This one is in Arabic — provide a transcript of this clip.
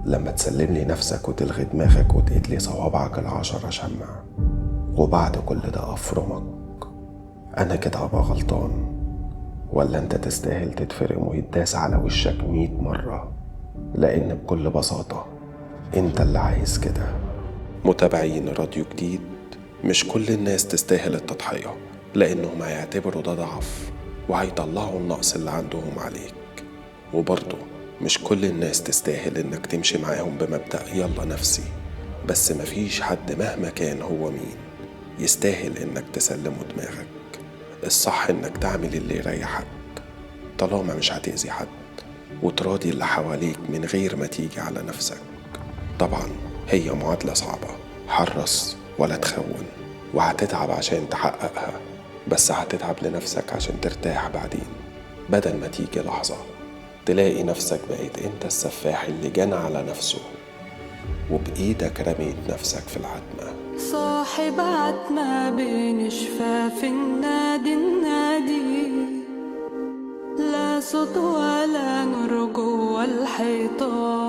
لما تسلم لي نفسك وتلغي دماغك وتقيت لي صوابعك ال10 شمع، وبعد كل ده أفرمك، أنا كده أبقى غلطان؟ ولا أنت تستاهل تتفرم ويتداس على وشك 100 مرة؟ لأن بكل بساطة أنت اللي عايز كده. متابعين راديو جديد، مش كل الناس تستاهل التضحية، لأنهم هيعتبروا ده ضعف وهيطلعوا النقص اللي عندهم عليك. وبرضه مش كل الناس تستاهل إنك تمشي معاهم بمبدأ يلا نفسي، بس مفيش حد مهما كان هو مين يستاهل إنك تسلمه دماغك. الصح إنك تعمل اللي يريحك طالما مش هتأذي حد، وتراضي اللي حواليك من غير ما تيجي على نفسك. طبعا هي معادلة صعبة، حرص ولا تخون، وهتتعب عشان تحققها، بس هتتعب لنفسك عشان ترتاح بعدين، بدل ما تيجي لحظة تلاقي نفسك بقيت انت السفاح اللي جنى على نفسه وبإيدك رميت نفسك في العتمة. صاحب عتمة بين شفاف النادي لا صوت ولا نور جوا الحيطان.